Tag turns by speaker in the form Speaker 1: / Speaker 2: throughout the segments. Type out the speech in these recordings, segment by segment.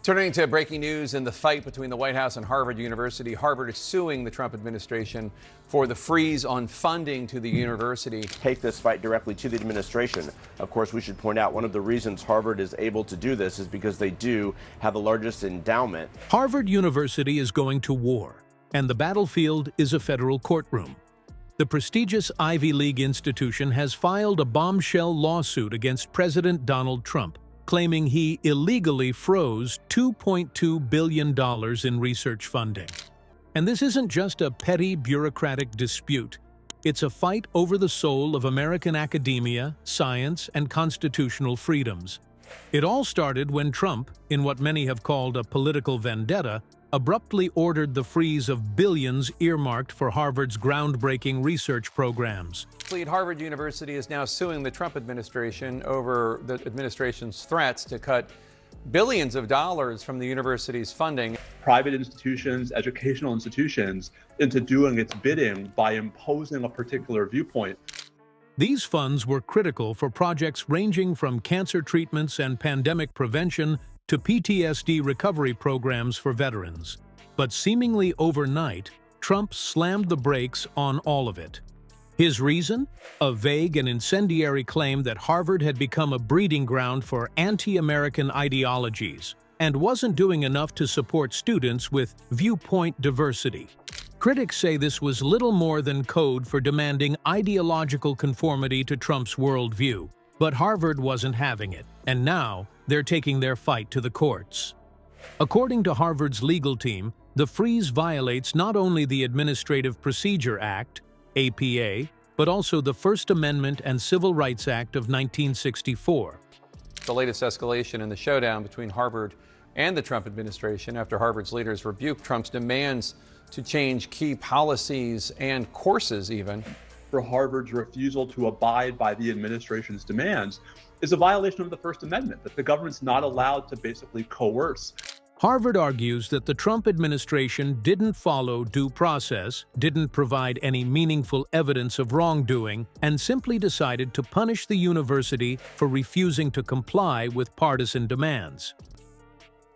Speaker 1: Turning to breaking news in the fight between the White House and Harvard University, Harvard is suing the Trump administration for the freeze on funding to the university.
Speaker 2: Take this fight directly to the administration. Of course, we should point out one of the reasons Harvard is able to do this is because they do have the largest endowment.
Speaker 3: Harvard University is going to war, and the battlefield is a federal courtroom. The prestigious Ivy League institution has filed a bombshell lawsuit against President Donald Trump, claiming he illegally froze $2.2 billion in research funding. And this isn't just a petty bureaucratic dispute. It's a fight over the soul of American academia, science, and constitutional freedoms. It all started when Trump, in what many have called a political vendetta, abruptly ordered the freeze of billions earmarked for Harvard's groundbreaking research programs.
Speaker 1: Harvard University is now suing the Trump administration over the administration's threats to cut billions of dollars from the university's funding.
Speaker 4: Private institutions, educational institutions, into doing its bidding by imposing a particular viewpoint.
Speaker 3: These funds were critical for projects ranging from cancer treatments and pandemic prevention to PTSD recovery programs for veterans. But seemingly overnight, Trump slammed the brakes on all of it. His reason? A vague and incendiary claim that Harvard had become a breeding ground for anti-American ideologies and wasn't doing enough to support students with viewpoint diversity. Critics say this was little more than code for demanding ideological conformity to Trump's worldview. But Harvard wasn't having it, and now they're taking their fight to the courts. According to Harvard's legal team, the freeze violates not only the Administrative Procedure Act, APA, but also the First Amendment and Civil Rights Act of 1964.
Speaker 1: The latest escalation in the showdown between Harvard and the Trump administration after Harvard's leaders rebuked Trump's demands to change key policies and courses even.
Speaker 4: For Harvard's refusal to abide by the administration's demands is a violation of the First Amendment, that the government's not allowed to basically coerce.
Speaker 3: Harvard argues that the Trump administration didn't follow due process, didn't provide any meaningful evidence of wrongdoing, and simply decided to punish the university for refusing to comply with partisan demands.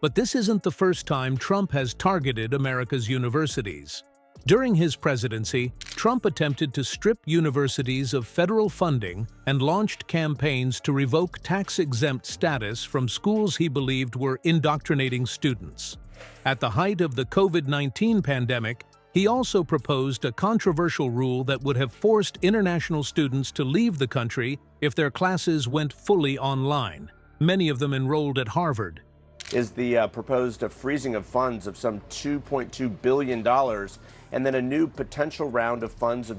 Speaker 3: But this isn't the first time Trump has targeted America's universities. During his presidency, Trump attempted to strip universities of federal funding and launched campaigns to revoke tax-exempt status from schools he believed were indoctrinating students. At the height of the COVID-19 pandemic, he also proposed a controversial rule that would have forced international students to leave the country if their classes went fully online. Many of them enrolled at Harvard.
Speaker 2: Is the proposed freezing of funds of some $2.2 billion, and then a new potential round of funds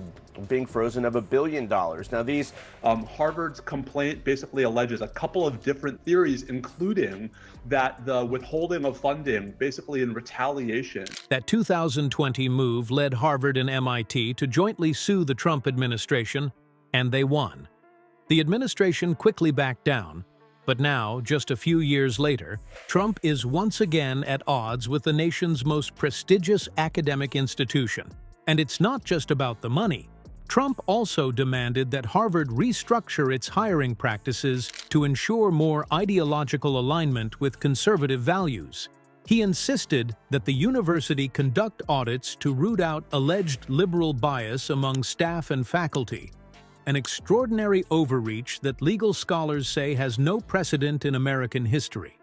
Speaker 2: being frozen of $1 billion. Now these...
Speaker 4: Harvard's complaint basically alleges a couple of different theories, including that the withholding of funding, basically in retaliation.
Speaker 3: That 2020 move led Harvard and MIT to jointly sue the Trump administration, and they won. The administration quickly backed down. But now, just a few years later, Trump is once again at odds with the nation's most prestigious academic institution. And it's not just about the money. Trump also demanded that Harvard restructure its hiring practices to ensure more ideological alignment with conservative values. He insisted that the university conduct audits to root out alleged liberal bias among staff and faculty. An extraordinary overreach that legal scholars say has no precedent in American history.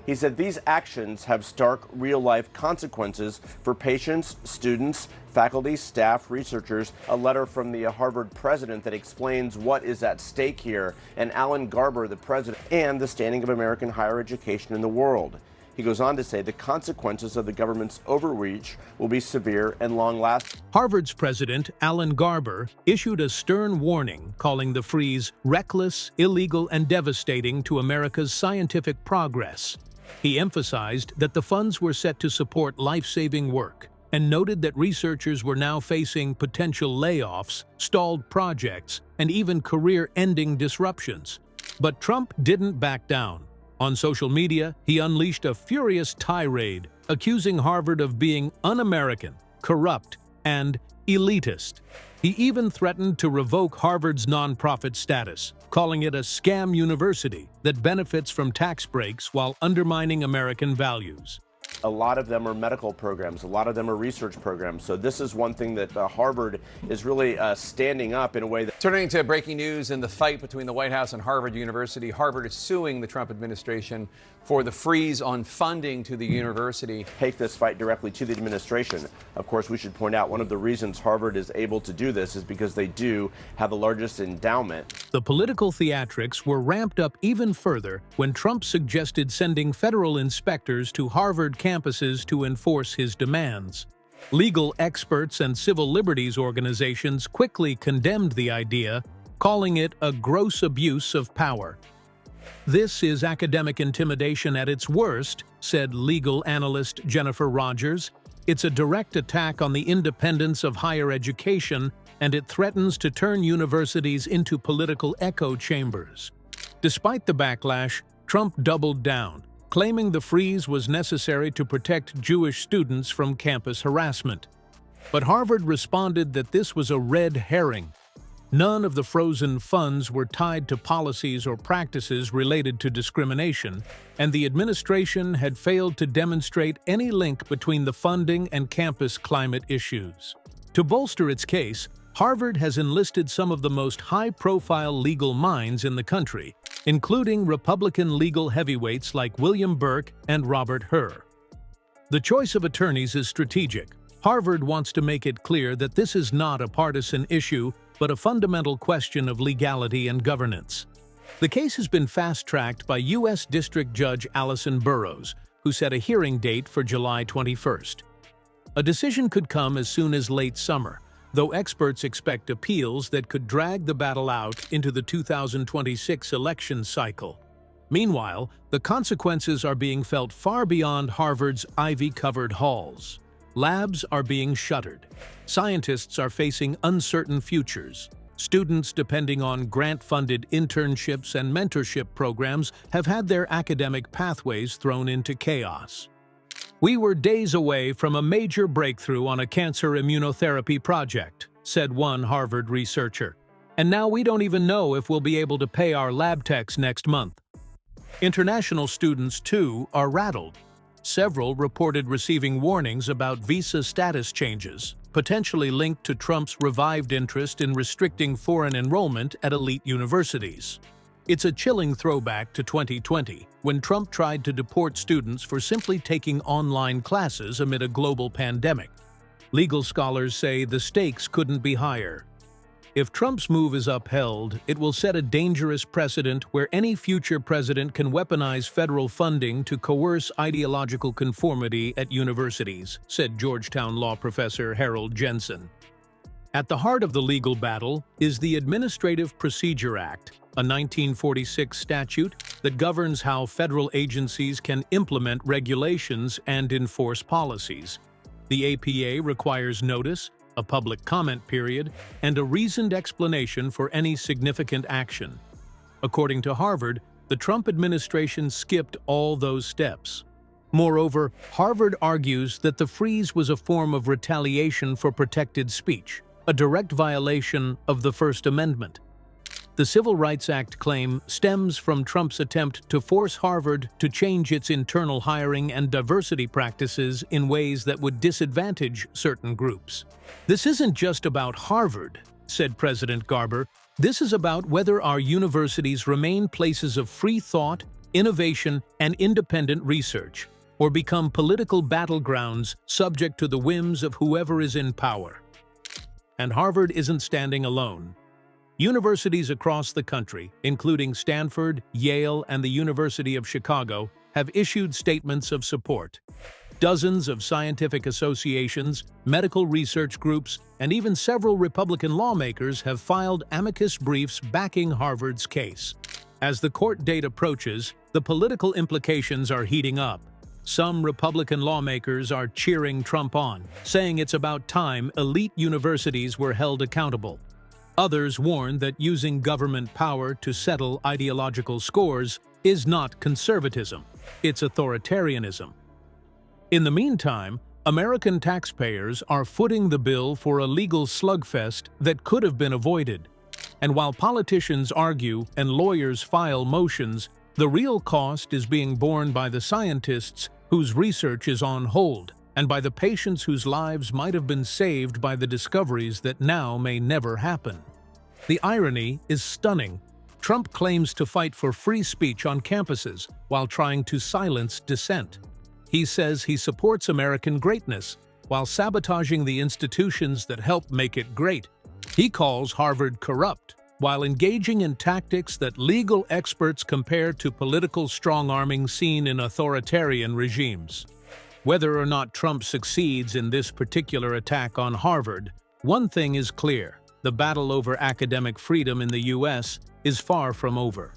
Speaker 2: He said these actions have stark real-life consequences for patients, students, faculty, staff, researchers. A letter from the Harvard president that explains what is at stake here, and Alan Garber, the president, and the standing of American higher education in the world. He goes on to say the consequences of the government's overreach will be severe and long-lasting.
Speaker 3: Harvard's president, Alan Garber, issued a stern warning calling the freeze reckless, illegal, and devastating to America's scientific progress. He emphasized that the funds were set to support life-saving work and noted that researchers were now facing potential layoffs, stalled projects, and even career-ending disruptions. But Trump didn't back down. On social media, he unleashed a furious tirade, accusing Harvard of being un-American, corrupt, and elitist. He even threatened to revoke Harvard's nonprofit status, calling it a scam university that benefits from tax breaks while undermining American values.
Speaker 2: A lot of them are medical programs. A lot of them are research programs. So this is one thing that Harvard is really standing up in a way that...
Speaker 1: Turning to breaking news in the fight between the White House and Harvard University, Harvard is suing the Trump administration for the freeze on funding to the university.
Speaker 2: Take this fight directly to the administration. Of course, we should point out one of the reasons Harvard is able to do this is because they do have the largest endowment.
Speaker 3: The political theatrics were ramped up even further when Trump suggested sending federal inspectors to Harvard campuses to enforce his demands. Legal experts and civil liberties organizations quickly condemned the idea, calling it a gross abuse of power. This is academic intimidation at its worst, said legal analyst Jennifer Rogers. It's a direct attack on the independence of higher education, and it threatens to turn universities into political echo chambers. Despite the backlash, Trump doubled down, claiming the freeze was necessary to protect Jewish students from campus harassment. But Harvard responded that this was a red herring. None of the frozen funds were tied to policies or practices related to discrimination, and the administration had failed to demonstrate any link between the funding and campus climate issues. To bolster its case, Harvard has enlisted some of the most high-profile legal minds in the country, including Republican legal heavyweights like William Burke and Robert Hur. The choice of attorneys is strategic. Harvard wants to make it clear that this is not a partisan issue, but a fundamental question of legality and governance. The case has been fast-tracked by U.S. District Judge Allison Burroughs, who set a hearing date for July 21st. A decision could come as soon as late summer, though experts expect appeals that could drag the battle out into the 2026 election cycle. Meanwhile, the consequences are being felt far beyond Harvard's ivy-covered halls. Labs are being shuttered. Scientists are facing uncertain futures. Students depending on grant-funded internships and mentorship programs have had their academic pathways thrown into chaos. We were days away from a major breakthrough on a cancer immunotherapy project, said one Harvard researcher. And now we don't even know if we'll be able to pay our lab techs next month. International students, too, are rattled. Several reported receiving warnings about visa status changes, potentially linked to Trump's revived interest in restricting foreign enrollment at elite universities. It's a chilling throwback to 2020, when Trump tried to deport students for simply taking online classes amid a global pandemic. Legal scholars say the stakes couldn't be higher. If Trump's move is upheld, it will set a dangerous precedent where any future president can weaponize federal funding to coerce ideological conformity at universities, said Georgetown law professor Harold Jensen. At the heart of the legal battle is the Administrative Procedure Act, a 1946 statute that governs how federal agencies can implement regulations and enforce policies. The APA requires notice, a public comment period, and a reasoned explanation for any significant action. According to Harvard, the Trump administration skipped all those steps. Moreover, Harvard argues that the freeze was a form of retaliation for protected speech, a direct violation of the First Amendment. The Civil Rights Act claim stems from Trump's attempt to force Harvard to change its internal hiring and diversity practices in ways that would disadvantage certain groups. This isn't just about Harvard, said President Garber. This is about whether our universities remain places of free thought, innovation, and independent research, or become political battlegrounds subject to the whims of whoever is in power. And Harvard isn't standing alone. Universities across the country, including Stanford, Yale, and the University of Chicago, have issued statements of support. Dozens of scientific associations, medical research groups, and even several Republican lawmakers have filed amicus briefs backing Harvard's case. As the court date approaches, the political implications are heating up. Some Republican lawmakers are cheering Trump on, saying it's about time elite universities were held accountable. Others warn that using government power to settle ideological scores is not conservatism, it's authoritarianism. In the meantime, American taxpayers are footing the bill for a legal slugfest that could have been avoided. And while politicians argue and lawyers file motions, the real cost is being borne by the scientists whose research is on hold, and by the patients whose lives might have been saved by the discoveries that now may never happen. The irony is stunning. Trump claims to fight for free speech on campuses while trying to silence dissent. He says he supports American greatness while sabotaging the institutions that help make it great. He calls Harvard corrupt while engaging in tactics that legal experts compare to political strong-arming seen in authoritarian regimes. Whether or not Trump succeeds in this particular attack on Harvard, one thing is clear: the battle over academic freedom in the U.S. is far from over.